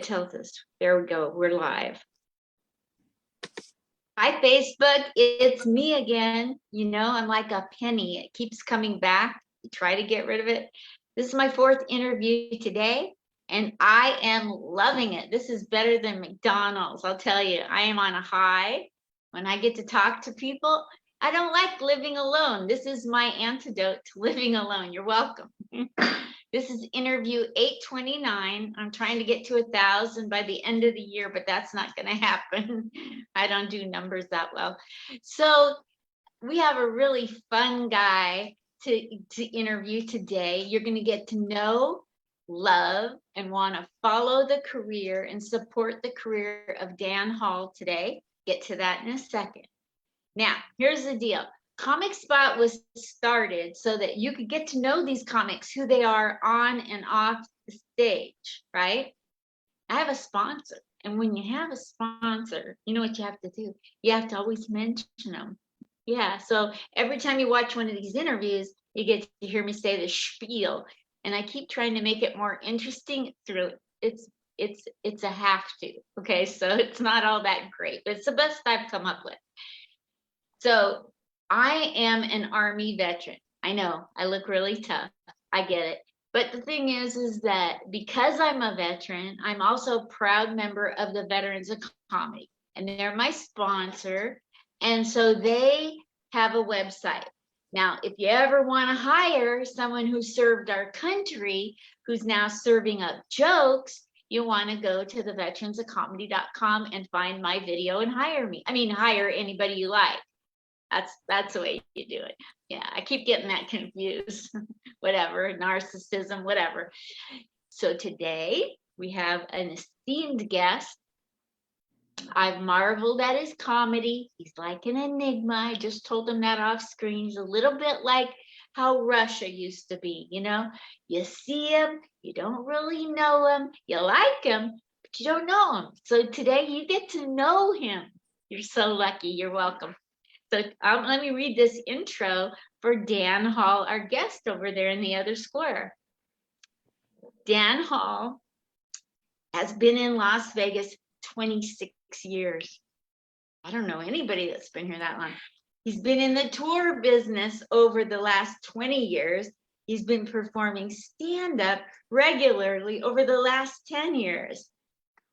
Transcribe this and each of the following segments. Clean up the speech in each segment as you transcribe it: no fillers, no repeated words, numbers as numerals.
tells us. There we go. We're live. Hi, Facebook. It's me again. You know, I'm like a penny. It keeps coming back. You try to get rid of it. This is my 4th interview today, and I am loving it. This is better than McDonald's. I'll tell you, I am on a high when I get to talk to people. I don't like living alone. This is my antidote to living alone. You're welcome. This is interview 829. I'm trying to get to 1,000 by the end of the year, but that's not going to happen. I don't do numbers that well. So we have a really fun guy to interview today. You're going to get to know, love, and want to follow the career and support the career of Dan Hall today. Get to that in a second. Now, here's the deal. Comic Spot was started so that you could get to know these comics, who they are on and off the stage, right? I have a sponsor. And when you have a sponsor, you know what you have to do? You have to always mention them. Yeah, so every time you watch one of these interviews, you get to hear me say the spiel. And I keep trying to make it more interesting through it's a have to. Okay, so it's not all that great, but it's the best I've come up with. So I am an Army veteran. I know I look really tough. I get it. But the thing is that because I'm a veteran, I'm also a proud member of the Veterans of Comedy, and they're my sponsor. And so they have a website. Now, if you ever want to hire someone who served our country, who's now serving up jokes, you want to go to the veteransofcomedy.com and find my video and hire me. I mean, hire anybody you like. That's the way you do it. Yeah, I keep getting that confused. Whatever, narcissism, whatever. So today we have an esteemed guest. I've marveled at his comedy. He's like an enigma. I just told him that off screen. He's a little bit like how Russia used to be, you know? You see him, you don't really know him. You like him, but you don't know him. So today you get to know him. You're so lucky. You're welcome. So let me read this intro for Dan Hall, our guest over there in the other square. Dan Hall has been in Las Vegas 26 years. I don't know anybody that's been here that long. He's been in the tour business over the last 20 years. He's been performing stand-up regularly over the last 10 years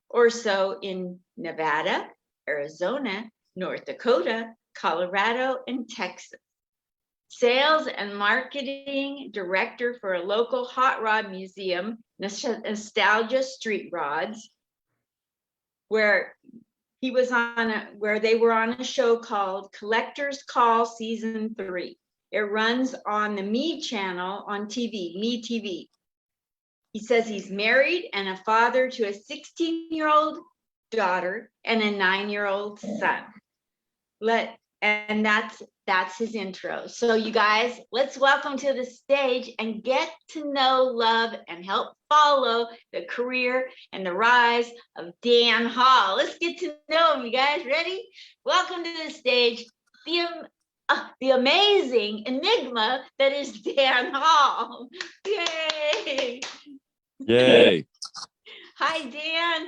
or so in Nevada, Arizona, North Dakota, Colorado, and Texas. Sales and marketing director for a local hot rod museum, Nostalgia Street Rods, where they were on a show called Collector's Call Season 3. It runs on the Me channel on TV, Me TV. He says he's married and a father to a 16-year-old daughter and a 9-year-old son. And that's his intro. So you guys, let's welcome to the stage and get to know, love, and help follow the career and the rise of Dan Hall. Let's get to know him, you guys. Ready? Welcome to the stage, the amazing enigma that is Dan Hall. Yay! Yay! Hi, Dan.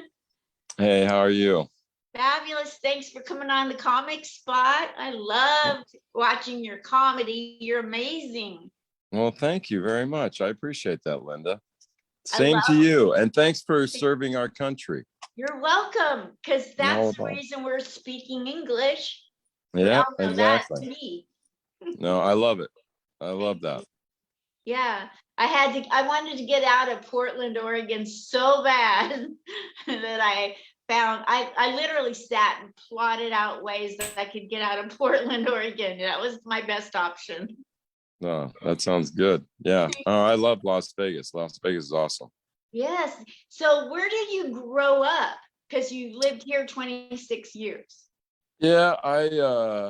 Hey, how are you? Fabulous. Thanks for coming on the Comic Spot. I loved watching your comedy. You're amazing. Well, thank you very much. I appreciate that, Linda. Same to you. And thanks for serving our country. You're welcome, because that's the reason we're speaking English. Yeah, exactly. No, I love it. I love that. Yeah, I wanted to get out of Portland, Oregon so bad that I literally sat and plotted out ways that I could get out of Portland, Oregon. That was my best option. No, that sounds good. Yeah. Oh, I love Las Vegas. Las Vegas is awesome. Yes. So where did you grow up? Because you lived here 26 years. Yeah, I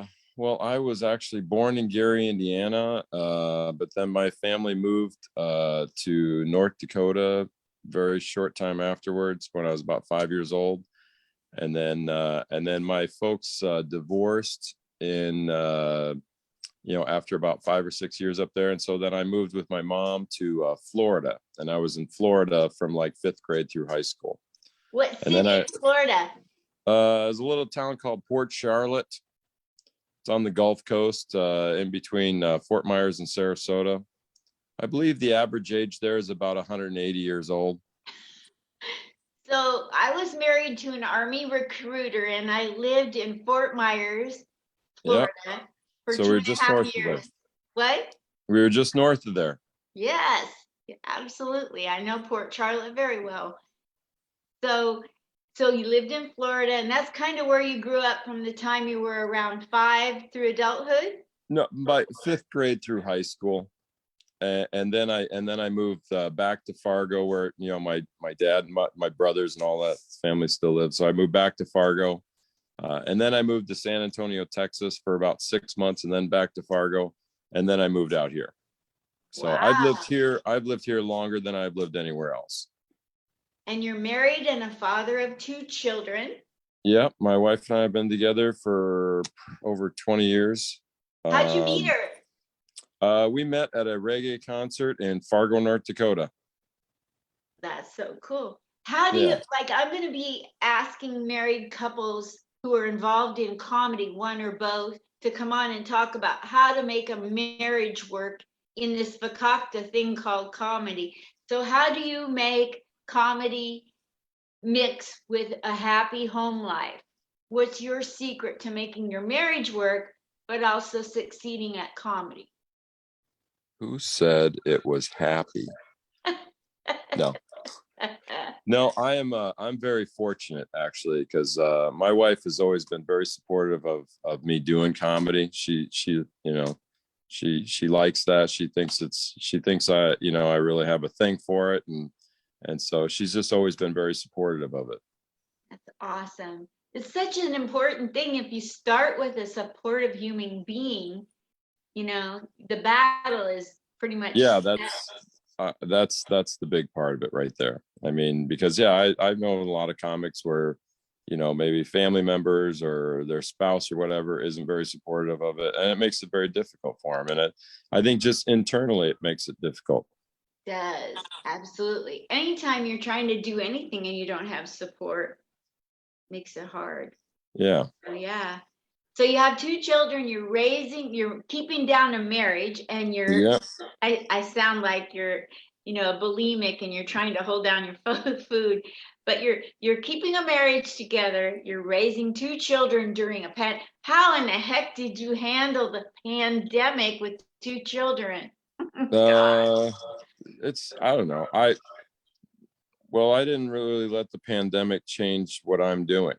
was actually born in Gary, Indiana, but then my family moved to North Dakota very short time afterwards when I was about 5 years old. And then my folks divorced in after about 5 or 6 years up there. And so then I moved with my mom to Florida, and I was in Florida from like 5th grade through high school. What And then city in Florida? there's a little town called Port Charlotte. It's on the Gulf Coast, in between Fort Myers and Sarasota. I believe the average age there is about 180 years old. So I was married to an Army recruiter and I lived in Fort Myers, Yep. Florida for So two we're and a just half north of there. years. What? We were just north of there. Yes, absolutely. I know Port Charlotte very well. So, so you lived in Florida, and that's kind of where you grew up from the time you were around 5 through adulthood? No, by fifth grade through high school. And then I moved back to Fargo, where my dad and my brothers and all that family still live. So I moved back to Fargo, and then I moved to San Antonio, Texas for about 6 months, and then back to Fargo, and then I moved out here. So I've Wow. lived here. I've lived here longer than I've lived anywhere else. And you're married and a father of 2 children. Yeah, my wife and I have been together for over 20 years. How'd you meet her? We met at a reggae concert in Fargo, North Dakota. That's so cool. How do you, Yeah. like, I'm going to be asking married couples who are involved in comedy, one or both, to come on and talk about how to make a marriage work in this fakakta thing called comedy. So, how do you make comedy mix with a happy home life? What's your secret to making your marriage work, but also succeeding at comedy? Who said it was happy? No. No, I'm very fortunate actually, because my wife has always been very supportive of me doing comedy. She likes that. She thinks I really have a thing for it, and so she's just always been very supportive of it. That's awesome. It's such an important thing. If you start with a supportive human being, the battle is pretty much Yeah, set. that's the big part of it right there. I mean, because yeah, I've known a lot of comics where maybe family members or their spouse or whatever isn't very supportive of it, and it makes it very difficult for them. And I think just internally it makes it difficult. Does absolutely. Anytime you're trying to do anything and you don't have support, makes it hard. Yeah. Oh yeah. So you have 2 children, you're keeping down a marriage, and Yeah. I sound like you're, a bulimic and you're trying to hold down your food, but you're keeping a marriage together, you're raising 2 children during how in the heck did you handle the pandemic with 2 children? God. I don't know. I didn't really let the pandemic change what I'm doing.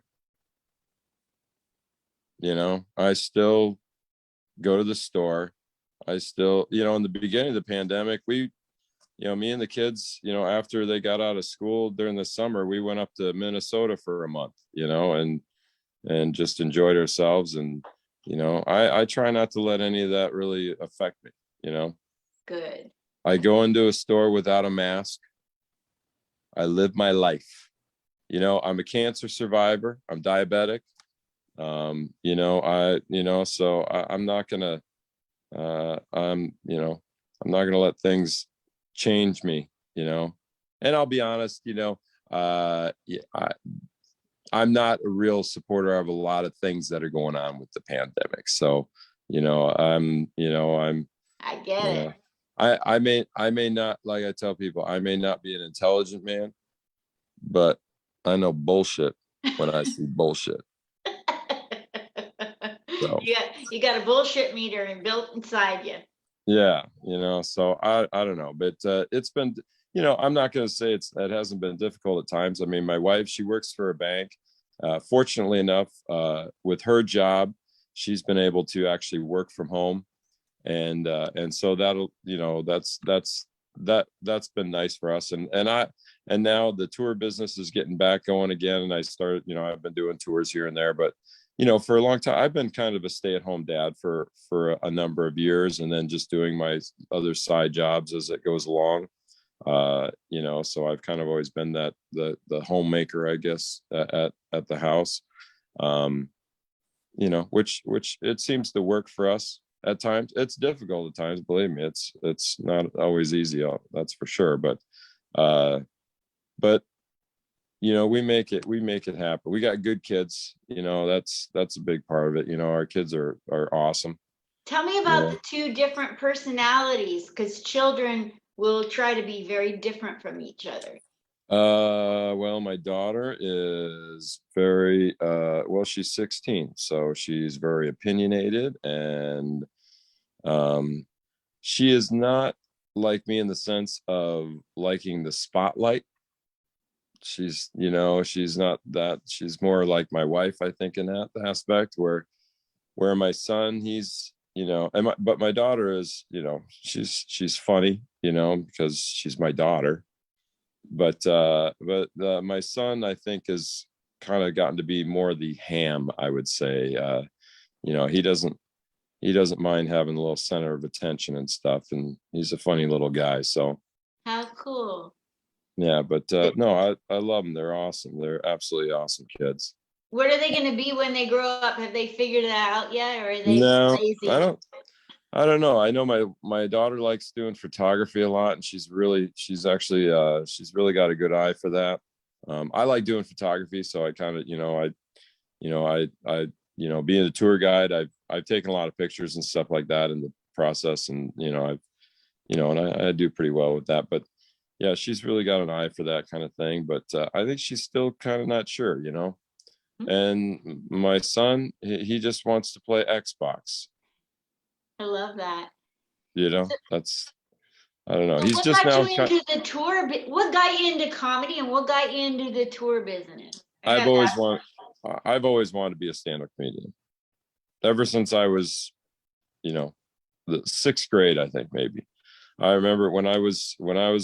I still go to the store. I still, in the beginning of the pandemic, me and the kids, after they got out of school during the summer, we went up to Minnesota for a month, and just enjoyed ourselves. And, I try not to let any of that really affect me. Good. I go into a store without a mask. I live my life. I'm a cancer survivor. I'm diabetic. I'm not gonna, I'm not gonna let things change me, and I'll be honest, yeah, I'm not a real supporter of a lot of things that are going on with the pandemic. So, I'm, I get it. I may not, like I tell people, I may not be an intelligent man, but I know bullshit when I see bullshit. So You got a bullshit meter and built inside you. yeah, so I don't know, but it's been, I'm not going to say it hasn't been difficult at times. I mean, my wife, she works for a bank. Fortunately enough, with her job, she's been able to actually work from home, and so that'll, that's been nice for us. And now the tour business is getting back going again, and I started, I've been doing tours here and there, but for a long time I've been kind of a stay-at-home dad for a number of years, and then just doing my other side jobs as it goes along. So I've kind of always been the homemaker, I guess, at the house. Which it seems to work for us at times. It's difficult at times, believe me. It's not always easy, that's for sure. But we make it happen. We got good kids, that's a big part of it. Our kids are awesome. Tell me about the two different personalities, because children will try to be very different from each other. Well, my daughter is very well, she's 16, so she's very opinionated, and she is not like me in the sense of liking the spotlight. She's not that. She's more like my wife, I think, in that aspect, where my son, he's, but my daughter is, she's funny, because she's my daughter. But my son, I think, has kind of gotten to be more the ham, I would say. He doesn't mind having a little center of attention and stuff, and he's a funny little guy. So How cool. yeah, but no, I love them. They're awesome. They're absolutely awesome kids. What are they going to be when they grow up? Have they figured it out yet, or are they No, lazy? I don't know. I know my daughter likes doing photography a lot, and she's really got a good eye for that. I like doing photography, so I kind of, being a tour guide, I've taken a lot of pictures and stuff like that in the process, and I do pretty well with that. But yeah, she's really got an eye for that kind of thing. But I think she's still kind of not sure, And my son, he just wants to play Xbox. I love that. That's, I don't know. So He's what just got now. you into the tour? What got you into comedy, and what got you into the tour business? I've always wanted to be a stand-up comedian. Ever since I was, the sixth grade, I think maybe. I remember when I was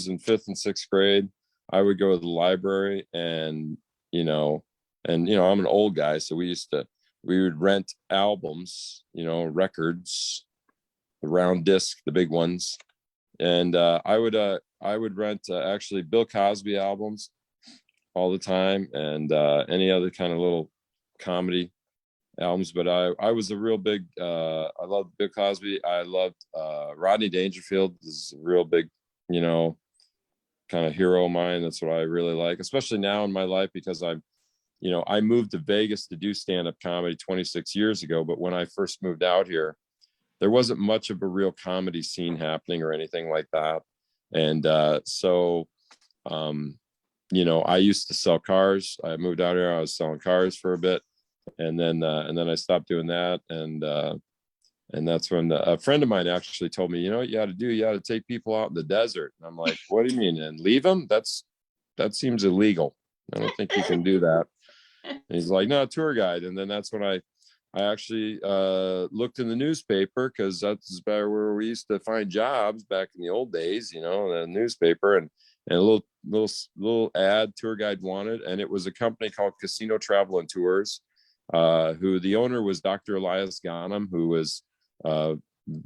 in fifth and sixth grade, I would go to the library, and I'm an old guy, so we would rent albums, records, the round disc, the big ones, and I would rent actually Bill Cosby albums all the time, and any other kind of little comedy albums. But I was a real big I loved Bill Cosby. I loved Rodney Dangerfield. This is a real big, kind of hero of mine. That's what I really like, especially now in my life, because I moved to Vegas to do stand-up comedy 26 years ago. But when I first moved out here, there wasn't much of a real comedy scene happening or anything like that. And so I used to sell cars. I moved out here, I was selling cars for a bit, and then I stopped doing that, and that's when a friend of mine actually told me, what you got to do, you got to take people out in the desert. And I'm like, what do you mean, and leave them? That seems illegal. I don't think you can do that. And he's like, no, tour guide. And then that's when I actually looked in the newspaper, because that's better where we used to find jobs back in the old days, the newspaper, and a little ad, tour guide wanted. And it was a company called Casino Travel and Tours, who the owner was Dr. Elias Ghanem, who was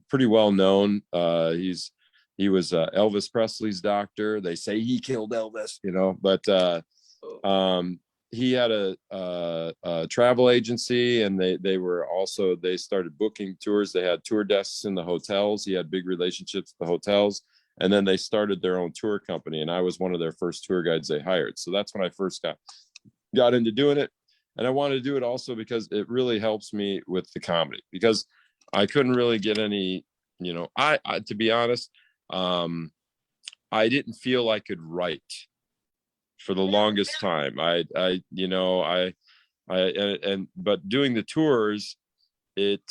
pretty well known. He was Elvis Presley's doctor. They say he killed Elvis, but he had a travel agency, and they started booking tours. They had tour desks in the hotels. He had big relationships with the hotels, and then they started their own tour company, and I was one of their first tour guides they hired. So that's when I first got into doing it. And I wanted to do it also because it really helps me with the comedy, because I couldn't really get any, I to be honest, I didn't feel I could write for the longest time. But doing the tours, it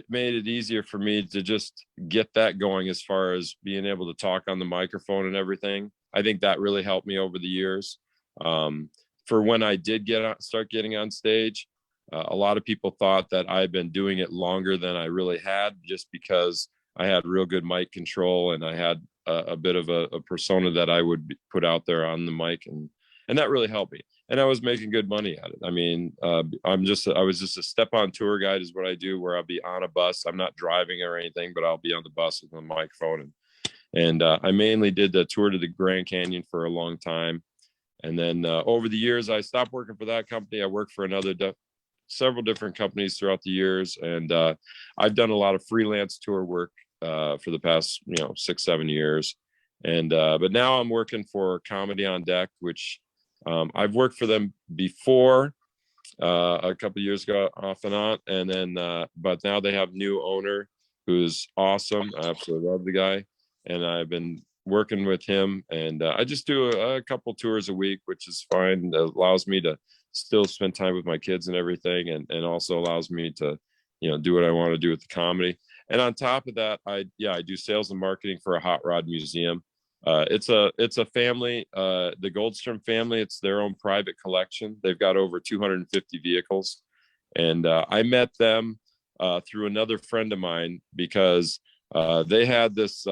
made it easier for me to just get that going, as far as being able to talk on the microphone and everything. I think that really helped me over the years. For when I did start getting on stage, a lot of people thought that I'd been doing it longer than I really had, just because I had real good mic control, and I had a bit of a persona that I would put out there on the mic, and that really helped me. And I was making good money at it. I mean, I was just a step-on tour guide is what I do, where I'll be on a bus. I'm not driving or anything, but I'll be on the bus with the microphone, and I mainly did the tour to the Grand Canyon for a long time. And then over the years, I stopped working for that company. I worked for several different companies throughout the years, and I've done a lot of freelance tour work for the past 6-7 years. And but now I'm working for Comedy on Deck, which I've worked for them before, a couple of years ago, off and on, and then but now they have new owner who's awesome. I absolutely love the guy, and I've been working with him, and I just do a couple tours a week, which is fine. It allows me to still spend time with my kids and everything, and also allows me to, do what I want to do with the comedy. And on top of that, I do sales and marketing for a hot rod museum. It's a family, the Goldstrom family. It's their own private collection. They've got over 250 vehicles, and I met them through another friend of mine because they had this.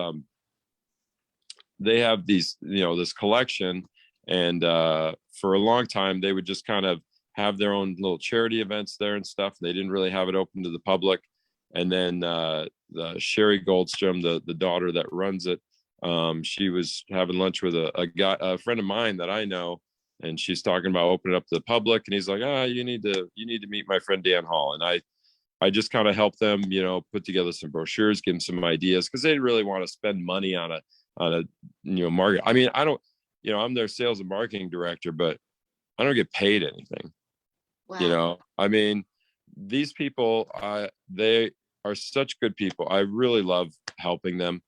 They have these, this collection, and for a long time they would just kind of have their own little charity events there and stuff. They didn't really have it open to the public. And then Sherry Goldstrom, the daughter that runs it, she was having lunch with a friend of mine that I know, and she's talking about opening up to the public. And he's like, you need to meet my friend Dan Hall. And I just kind of helped them, put together some brochures, give them some ideas, because they didn't really want to spend money on a market. I mean, I don't, I'm their sales and marketing director, but I don't get paid anything. Wow. I mean, these people, they are such good people. I really love helping them.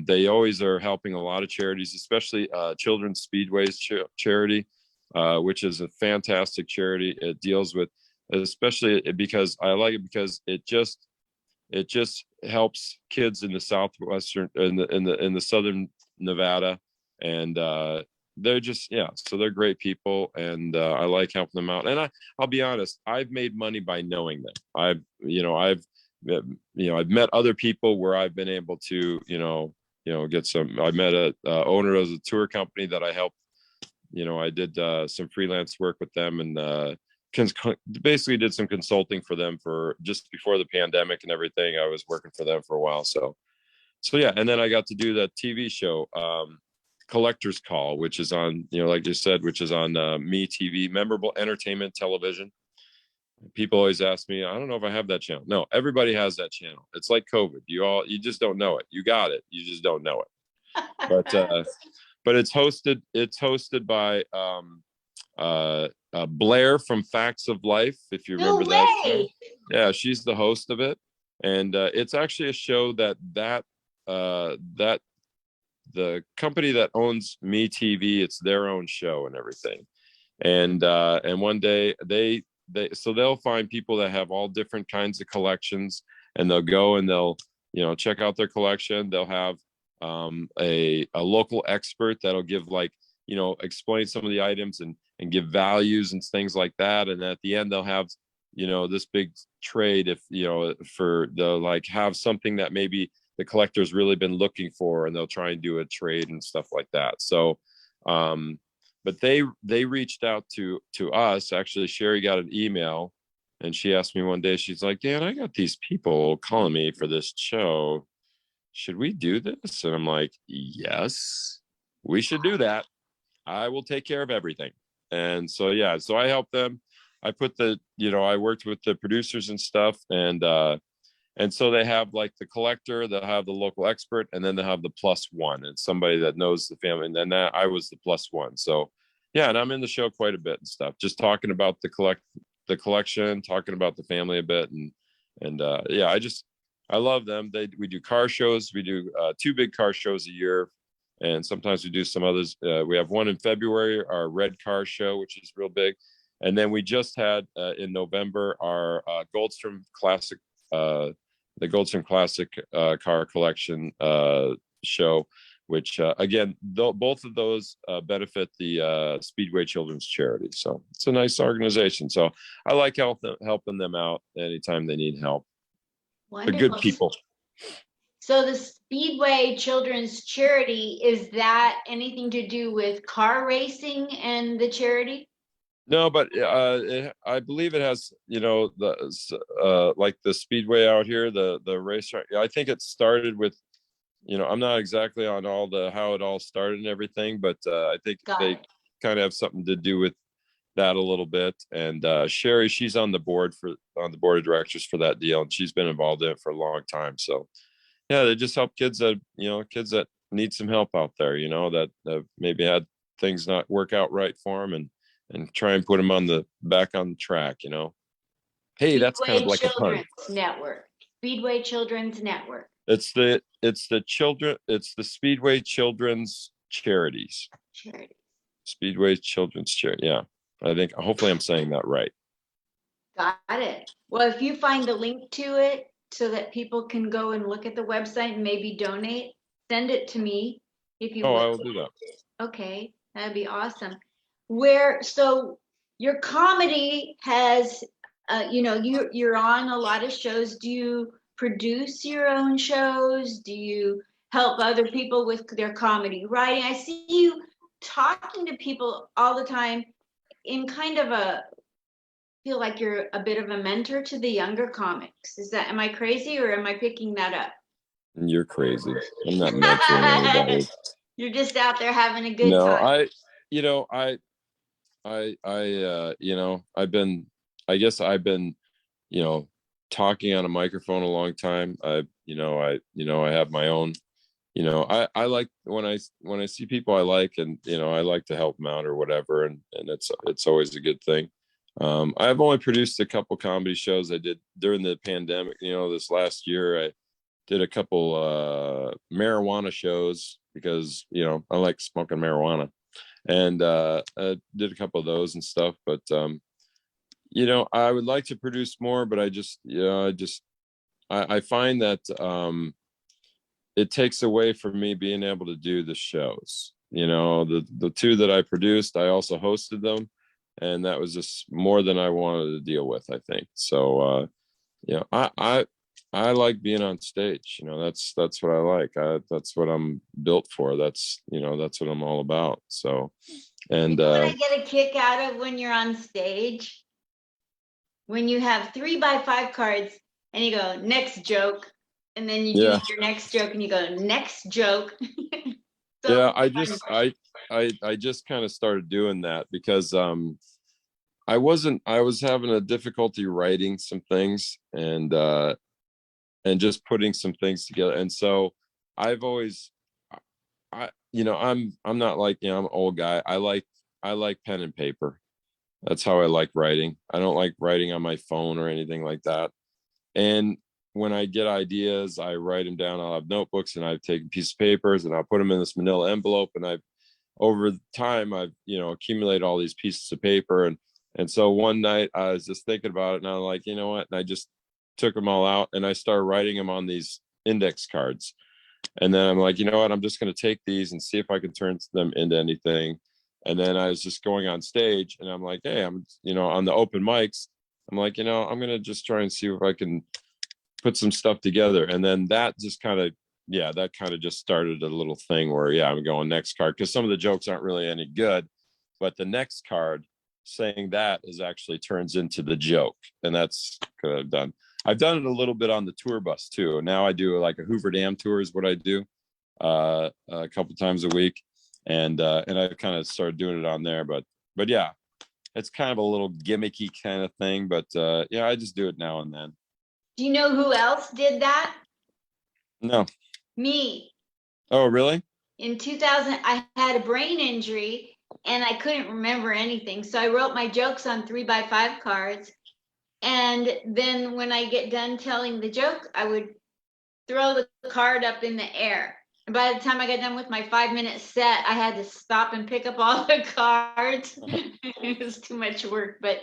They always are helping a lot of charities, especially Children's Speedways charity, which is a fantastic charity. It deals with, especially because I like it because it just helps kids in the southwestern, in the southern Nevada, and they're just, so they're great people, and I like helping them out. And I'll be honest, I've made money by knowing them. I've met other people where I've been able to, get some. I met a owner of a tour company that I helped. I did some freelance work with them, and basically did some consulting for them for just before the pandemic and everything. I was working for them for a while. So yeah. And then I got to do that TV show, Collector's Call, which is on, like you said, which is on Me TV, Memorable Entertainment Television. People always ask me, I don't know if I have that channel. No, everybody has that channel. It's like COVID. You just don't know it. You got it. You just don't know it. But it's hosted by Blair from Facts of Life, if you No remember that show. way. Yeah, she's the host of it, and it's actually a show that the company that owns Me TV, it's their own show and everything. And one day they'll find people that have all different kinds of collections, and they'll go and they'll check out their collection. They'll have a local expert that'll give, like, explain some of the items and give values and things like that. And at the end they'll have this big trade, if they'll like have something that maybe the collector's really been looking for, and they'll try and do a trade and stuff like that. So but they reached out to us. Actually, Sherry got an email, and she asked me one day, she's like, Dan, I got these people calling me for this show. Should we do this? And I'm like, yes, we should do that. I will take care of everything. And so, yeah, so I helped them. I put I worked with the producers and stuff. And so they have like the collector, they'll have the local expert, and then they'll have the plus one. It's somebody that knows the family. And then I was the plus one. So yeah, and I'm in the show quite a bit and stuff, just talking about the collection, talking about the family a bit. And yeah, I love them. We do car shows. We do 2 big car shows a year. And sometimes we do some others. We have one in February, our red car show, which is real big. And then we just had in November our Goldstrom Classic, the Goldstrom Classic car collection show, which again, both of those benefit the Speedway Children's Charity. So it's a nice organization. So I like helping them out anytime they need help. They're good Wonderful. people. So the Speedway Children's Charity, is that anything to do with car racing and the charity? No, but I believe it has, the like the Speedway out here, the racetrack. I think it started with, I'm not exactly on all how it all started and everything, but I think they kind of have something to do with that a little bit. And Sherry, she's on the board of directors for that deal, and she's been involved in it for a long time. So yeah, they just help kids that need some help out there, that maybe had things not work out right for them, and try and put them back on the track, Hey, that's kind of Speedway like a pun. Children's Network. Speedway Children's Network. It's the Speedway Children's Charities. Charity. Speedway Children's Charity. Yeah. Hopefully I'm saying that right. Got it. Well, if you find the link to it so that people can go and look at the website and maybe donate, send it to me if you Oh, would. I will do that. Okay, that'd be awesome. So your comedy has, you're on a lot of shows. Do you produce your own shows? Do you help other people with their comedy writing? I see you talking to people all the time in kind of feel like you're a bit of a mentor to the younger comics. Am I crazy or am I picking that up? You're crazy. I'm not mentoring anybody. You're just out there having a good No, time. I've been, talking on a microphone a long time. I have my own, I like when I see people I like, and, I like to help them out or whatever. And it's always a good thing. I've only produced a couple comedy shows I did during the pandemic. This last year I did a couple marijuana shows because, I like smoking marijuana, and I did a couple of those and stuff. But I would like to produce more, but I find that it takes away from me being able to do the shows. The two that I produced, I also hosted them, and that was just more than I wanted to deal with, I think. So I like being on stage. That's what I like. That's what I'm built for. That's what I'm all about. So, and what I get a kick out of when you're on stage, when you have 3x5 cards and you go next joke, and then you do your next joke and you go next joke. So yeah, I just kind of started doing that because I was having a difficulty writing some things, and just putting some things together. And so I've always, I'm not like, I'm an old guy. I like pen and paper. That's how I like writing. I don't like writing on my phone or anything like that. And when I get ideas, I write them down. I'll have notebooks, and I've taken pieces of papers, and I'll put them in this manila envelope. And over time, I've, accumulated all these pieces of paper. And so one night I was just thinking about it, and I'm like, you know what? And I just took them all out, and I started writing them on these index cards. And then I'm like, you know what? I'm just going to take these and see if I can turn them into anything. And then I was just going on stage, and I'm like, hey, I'm, on the open mics, I'm like, I'm going to just try and see if I can put some stuff together. And then that just kind of, just started a little thing where, I'm going next card, because some of the jokes aren't really any good, but the next card saying that is actually turns into the joke. And that's what I've done. I've done it a little bit on the tour bus too. Now I do like a Hoover Dam tour is what I do a couple times a week. And I kind of started doing it on there, but yeah, it's kind of a little gimmicky kind of thing, but I just do it now and then. do you know who else did that? No. Me. Oh, really? In 2000, I had a brain injury and I couldn't remember anything. So I wrote my jokes on 3x5 cards. And then when I get done telling the joke, I would throw the card up in the air. And by the time I got done with my 5-minute set, I had to stop and pick up all the cards. It was too much work, but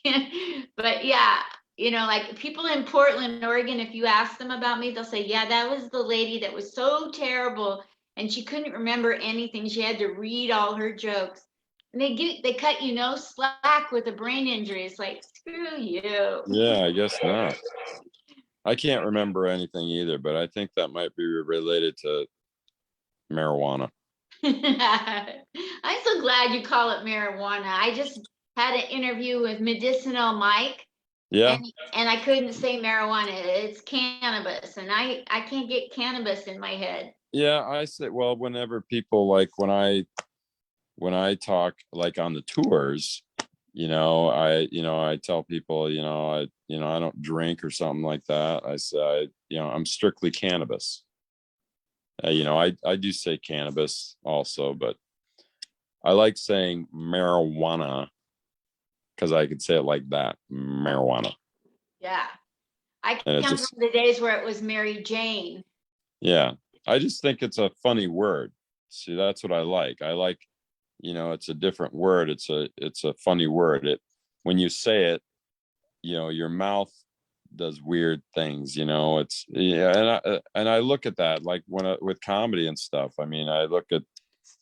yeah, like people in Portland, Oregon, if you ask them about me, they'll say, yeah, that was the lady that was so terrible and she couldn't remember anything. She had to read all her jokes. And they cut you no slack with a brain injury. It's like, screw you. Yeah, I guess not. I can't remember anything either, but I think that might be related to marijuana. I'm so glad you call it marijuana. I just had an interview with Medicinal Mike. Yeah. And I couldn't say marijuana. It's cannabis. And I can't get cannabis in my head. Yeah, I say, well, whenever people like when I talk like on the tours, I tell people, I don't drink or something like that. I say, I'm strictly cannabis. I do say cannabis also, but I like saying marijuana because I could say it like that, marijuana. Yeah. I And it come just, from the days where it was Mary Jane. yeah, I just think it's a funny word. See, that's what I like. I like, it's a different word. It's a funny word. When you say it, your mouth does weird things, it's, yeah. And I look at that like with comedy and stuff. I mean, I look at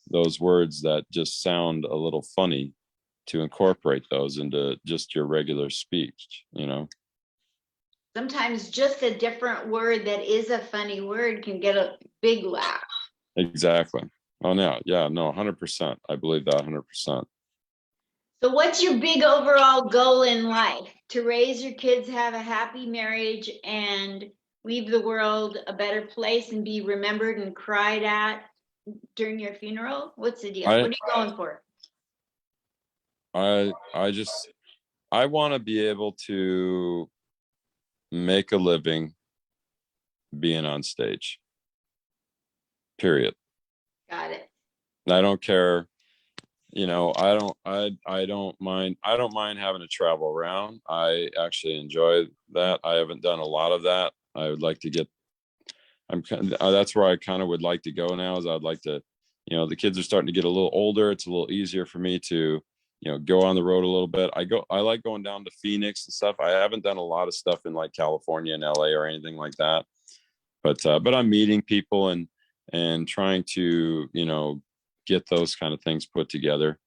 those words that just sound a little funny to incorporate those into just your regular speech. Sometimes just a different word that is a funny word can get a big laugh. Exactly. Oh, no. Yeah, no, 100%. I believe that 100%. So, what's your big overall goal in life? To raise your kids, have a happy marriage, and leave the world a better place and be remembered and cried at during your funeral? What's the deal? I, What are you going for? I want to be able to make a living being on stage, period. Got it. And I don't care, I don't mind having to travel around. I actually enjoy that. I haven't done a lot of that. I would like to get, that's where I kind of would like to go now, is I'd like to, the kids are starting to get a little older. It's a little easier for me to, go on the road a little bit. I like going down to Phoenix and stuff. I haven't done a lot of stuff in like California and LA or anything like that. But I'm meeting people and trying to, get those kind of things put together.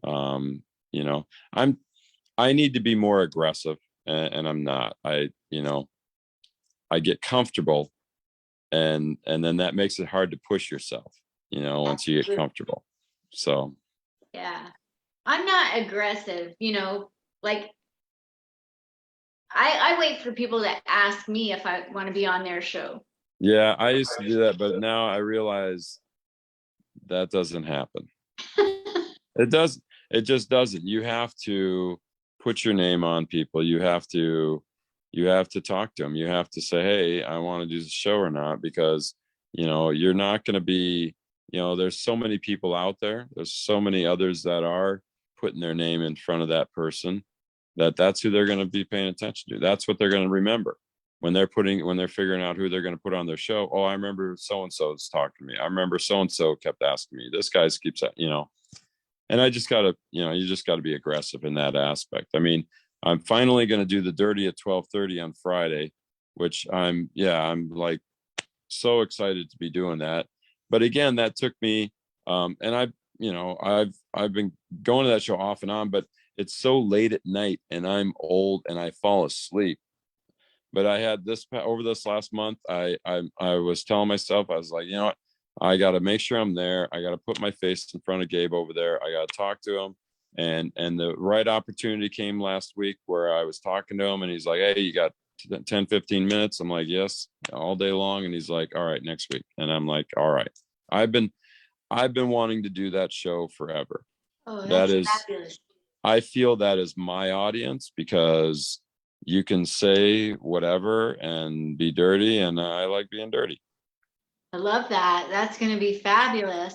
Um, you know, I need to be more aggressive, and I'm not. I get comfortable, and then that makes it hard to push yourself, once you get comfortable. So Yeah. I'm not aggressive, like I wait for people to ask me if I want to be on their show. yeah, I used to do that, but now I realize that doesn't happen. It does. It just doesn't. You have to put your name on people. You have to talk to them. You have to say, hey, I want to do the show or not, because you're not going to be, there's so many people out there. There's so many others that are putting their name in front of that person, that's who they're going to be paying attention to. That's what they're going to remember when they're figuring out who they're going to put on their show. Oh, I remember so and so's talking to me. I remember so and so kept asking me. This guy's keeps, and I just gotta, you just gotta be aggressive in that aspect. I mean, I'm finally gonna do the dirty at 12:30 on Friday, which I'm like so excited to be doing that. But again, that took me, and I've been going to that show off and on, but it's so late at night and I'm old and I fall asleep. But I had this over this last month. I was telling myself, I was like, you know what, I got to make sure I'm there. I got to put my face in front of Gabe over there. I got to talk to him. And the right opportunity came last week where I was talking to him, and he's like, hey, you got 10, 15 minutes? I'm like, yes, all day long. And he's like, all right, next week. And I'm like, all right. I've been wanting to do that show forever. Oh, That that's is, fabulous. I feel that is my audience, because you can say whatever and be dirty, and I like being dirty. I love that. That's going to be fabulous.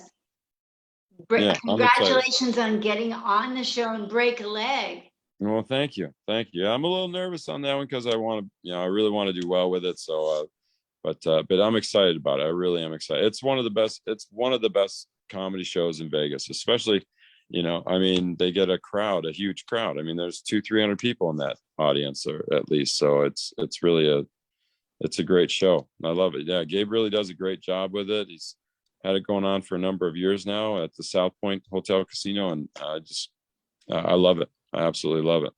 Yeah, I'm excited. Congratulations on getting on the show and break a leg. Well, thank you, thank you. I'm a little nervous on that one because I want to, I really want to do well with it. So, but I'm excited about it. I really am excited. It's one of the best. It's one of the best comedy shows in Vegas, especially. I mean, they get a huge crowd. I mean, there's 200-300 people in that audience, or at least. So it's really it's a great show. I love it. Yeah, Gabe really does a great job with it. He's had it going on for a number of years now at the South Point Hotel Casino, and I love it. I absolutely love it.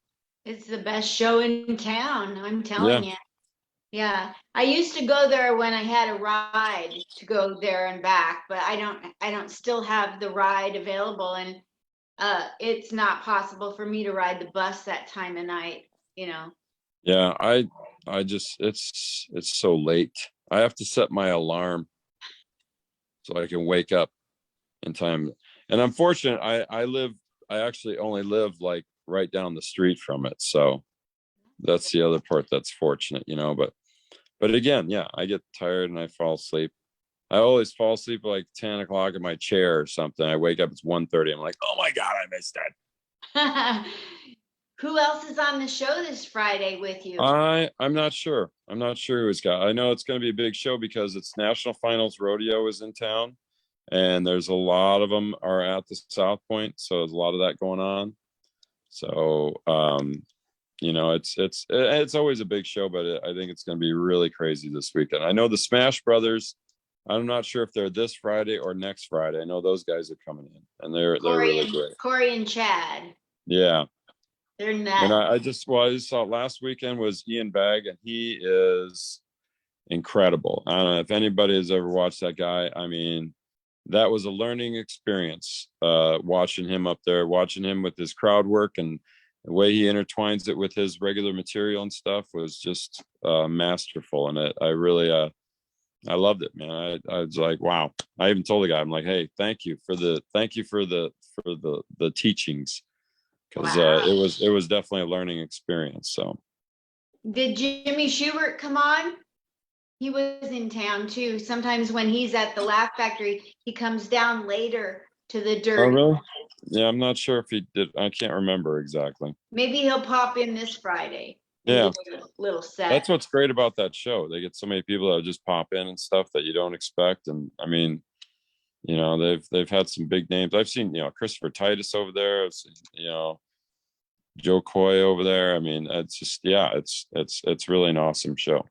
It's the best show in town. I'm Yeah, telling you. Yeah. I used to go there when I had a ride to go there and back, but I don't still have the ride available, and it's not possible for me to ride the bus that time of night. yeah. I just it's so late. I have to set my alarm so I can wake up in time. And I'm fortunate. I actually only live like right down the street from it. So that's the other part that's fortunate. But again, yeah, I get tired and I fall asleep. I always fall asleep at like 10 o'clock in my chair or something. I wake up, it's 1:30. I'm like, oh my God, I missed that. Who else is on the show this Friday with you? I'm not sure. I'm not sure who's got. I know it's going to be a big show because it's National Finals Rodeo is in town, and there's a lot of them are at the South Point, so there's a lot of that going on. So, it's always a big show, but I think it's going to be really crazy this weekend. I know the Smash Brothers. I'm not sure if they're this Friday or next Friday. I know those guys are coming in, and they're really great. Corey and Chad. Yeah. They're And nuts. I just saw last weekend was Ian Bagg, and he is incredible. I don't know if anybody has ever watched that guy. I mean, that was a learning experience, watching him up there, watching him with his crowd work, and the way he intertwines it with his regular material and stuff was just masterful. And I really I loved it, man. I was like, wow. I even told the guy, I'm like, hey, thank you for the teachings, because Wow. it was definitely a learning experience. So Did Jimmy Schubert come on? He was in town too. Sometimes when he's at the Laugh Factory, he comes down later to the dirt. oh really? Yeah, I'm not sure if he did. I can't remember exactly. Maybe he'll pop in this Friday. Yeah, little set. that's what's great about that show. They get so many people that just pop in and stuff that you don't expect. And I mean, they've had some big names. I've seen, Christopher Titus over there. I've seen, Joe Coy over there. I mean, it's just, yeah, it's really an awesome show.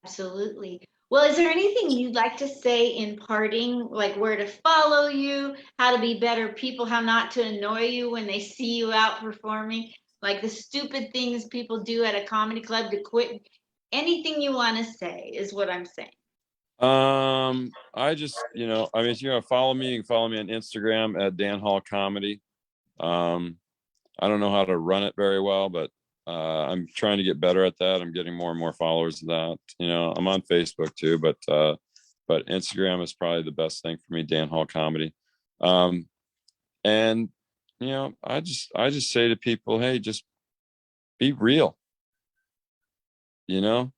Absolutely. Well, is there anything you'd like to say in parting, like where to follow you, how to be better people, how not to annoy you when they see you out performing, like the stupid things people do at a comedy club to quit? Anything you want to say is what I'm saying. I just, I mean, if you want to follow me, you can follow me on Instagram at Dan Hall Comedy. I don't know how to run it very well, but I'm trying to get better at that. I'm getting more and more followers of that. I'm on Facebook too, but Instagram is probably the best thing for me, Dan Hall Comedy. And I just say to people, hey, just be real. In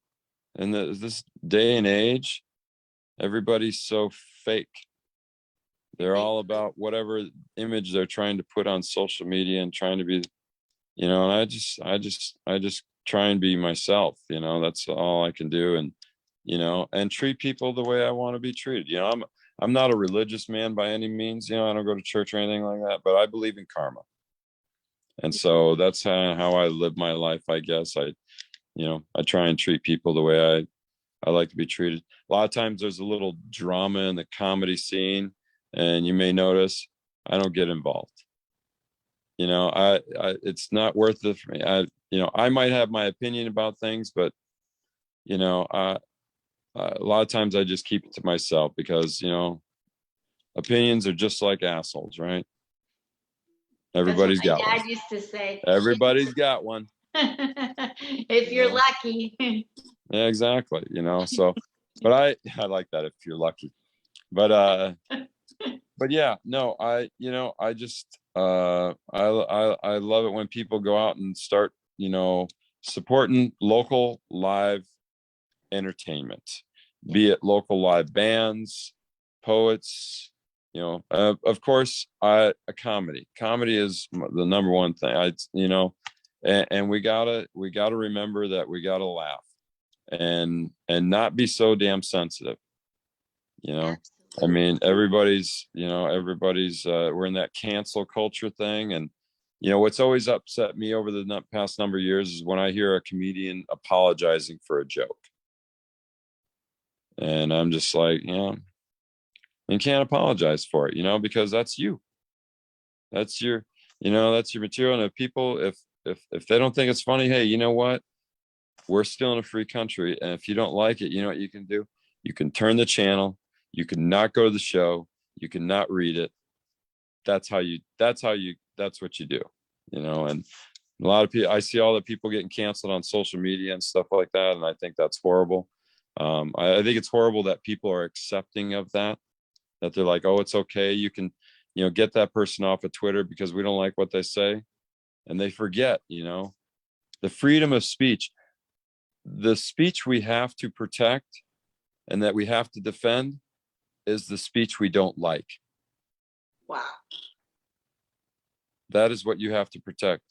this day and age, everybody's so fake. They're all about whatever image they're trying to put on social media and trying to be, and I just try and be myself. That's all I can do. And treat people the way I want to be treated. I'm not a religious man by any means. I don't go to church or anything like that, but I believe in karma. And so that's how I live my life, I guess. I try and treat people the way I like to be treated. A lot of times there's a little drama in the comedy scene, and you may notice I don't get involved. It's not worth it for me. I might have my opinion about things, but a lot of times I just keep it to myself because opinions are just like assholes, right? Everybody's got one. Dad used to say. Everybody's got one. If you're lucky. Yeah, exactly. So, but I like that if you're lucky. But yeah, no, I just I love it when people go out and start, supporting local live entertainment, be it local live bands, poets, of course, a comedy is the number one thing. And we gotta remember that we gotta laugh and not be so damn sensitive. I mean, everybody's we're in that cancel culture thing. And what's always upset me over the past number of years is when I hear a comedian apologizing for a joke. And I'm just like, you can't apologize for it, because that's you. That's your material. And if people, if they don't think it's funny, hey, you know what? We're still in a free country. And if you don't like it, you know what you can do? You can turn the channel. You can not go to the show. You can not read it. That's what you do, and a lot of people, I see all the people getting canceled on social media and stuff like that. And I think that's horrible. I think it's horrible that people are accepting of that they're like, oh, it's okay. You can, get that person off of Twitter because we don't like what they say. And they forget, the freedom of speech, the speech we have to protect and that we have to defend is the speech we don't like. Wow. That is what you have to protect.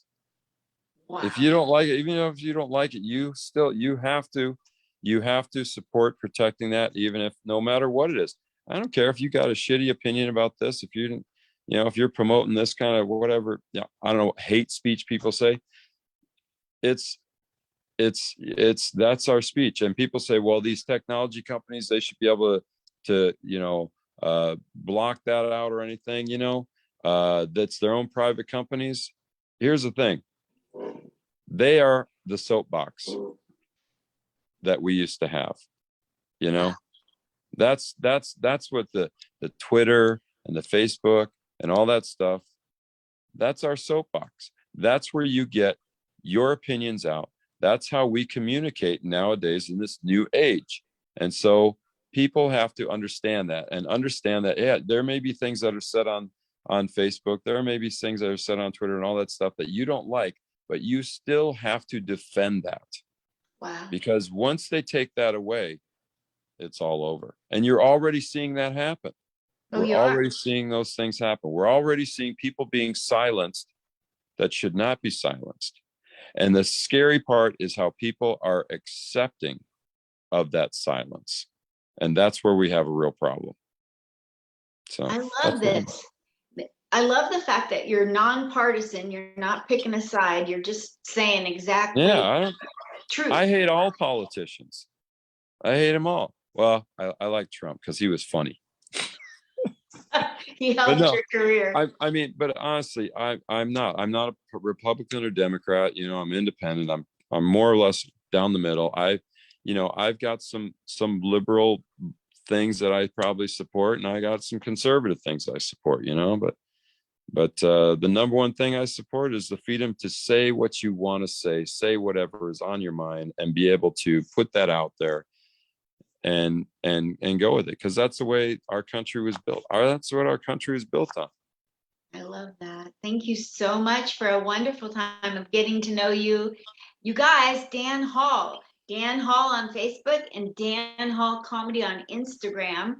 Wow. If you don't like it, even if you don't like it, you have to support protecting that, even if no matter what it is. I don't care if you got a shitty opinion about this, if you didn't, if you're promoting this kind of whatever, I don't know, hate speech people say, it's that's our speech. And people say, well, these technology companies, they should be able to block that out or anything, that's their own private companies. Here's the thing. They are the soapbox that we used to have, that's what the Twitter and the Facebook and all that stuff, that's our soapbox. That's where you get your opinions out. That's how we communicate nowadays in this new age. And so people have to understand that, yeah, there may be things that are said on Facebook, there may be things that are said on Twitter and all that stuff that you don't like, but you still have to defend that. Wow. Because once they take that away, it's all over. And you're already seeing that happen. We're already seeing those things happen. We're already seeing people being silenced that should not be silenced. And the scary part is how people are accepting of that silence. And that's where we have a real problem. So I love this. I love the fact that you're nonpartisan. You're not picking a side. You're just saying exactly truth. I hate all politicians. I hate them all. Well, I like Trump because he was funny. He helped your career. I mean, but honestly, I'm not a Republican or Democrat. I'm independent. I'm more or less down the middle. I've got some liberal things that I probably support, and I got some conservative things I support. But the number one thing I support is the freedom to say what you want to say whatever is on your mind, and be able to put that out there and go with it, because that's the way our country was built. That's what our country was built on. I love that. Thank you so much for a wonderful time of getting to know you. You guys, Dan Hall on Facebook and Dan Hall Comedy on Instagram.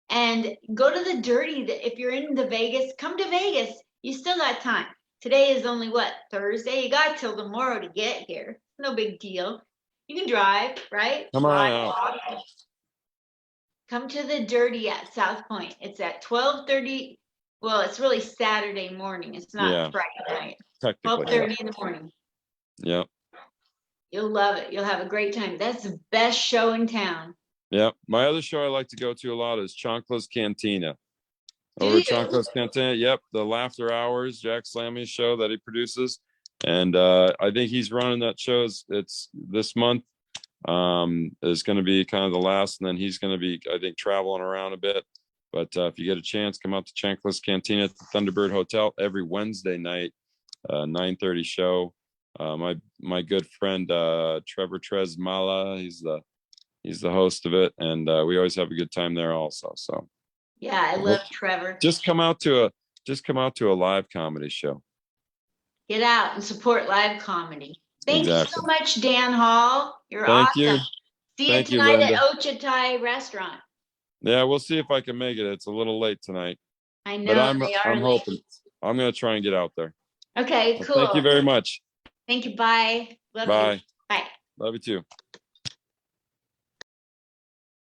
And go to the Dirty. If you're in the Vegas, come to Vegas. You still got time. Today is only Thursday. You got till tomorrow to get here. No big deal. You can drive, right? Come on out. Come to the Dirty at South Point. It's at 12:30. Well, it's really Saturday morning. It's not Friday night. 12:30 in the morning. Yeah. You'll love it. You'll have a great time. That's the best show in town. Yeah. My other show I like to go to a lot is Chonkla's Cantina. Over Chonkla's Cantina. Yep. The Laughter Hours, Jack Slammy's show that he produces. And I think he's running that show. It's this month. Is going to be kind of the last, and then he's going to be, I think, traveling around a bit. But if you get a chance, come out to Chonkla's Cantina at the Thunderbird Hotel every Wednesday night, 9:30 show. My good friend Trevor Tresmala, he's the host of it, and we always have a good time there also. So yeah, I love Trevor. Just come out to a live comedy show. Get out and support live comedy. Thank you so much, Dan Hall. You're awesome. You. See you tonight at Ochatai Restaurant. Yeah, we'll see if I can make it. It's a little late tonight. I know. But I'm hoping. I'm going to try and get out there. Okay, cool. Thank you very much. Thank you. Bye. Love you. Bye. Bye. Love you too.